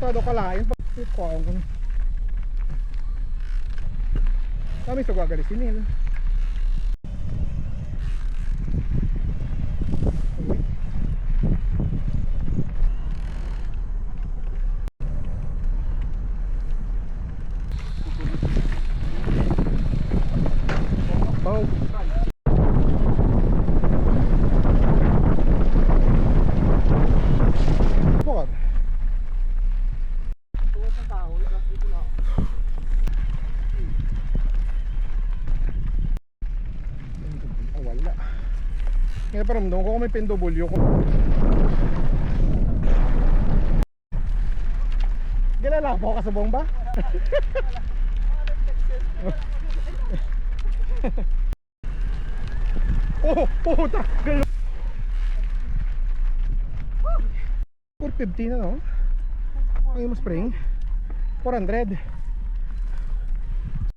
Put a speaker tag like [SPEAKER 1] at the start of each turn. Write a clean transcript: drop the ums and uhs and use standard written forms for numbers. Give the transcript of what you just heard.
[SPEAKER 1] todo kalain pag kuha ko na. Kami sa gagalisin nila. Bau. Bukan. Tuwas ng tao, dito na. Wala. Ngayon pa ramdam ko kung may pendobulyo ko. Ginalabaw ka sa bomba? Oh, puta! 450 na no? Ay mo spring 400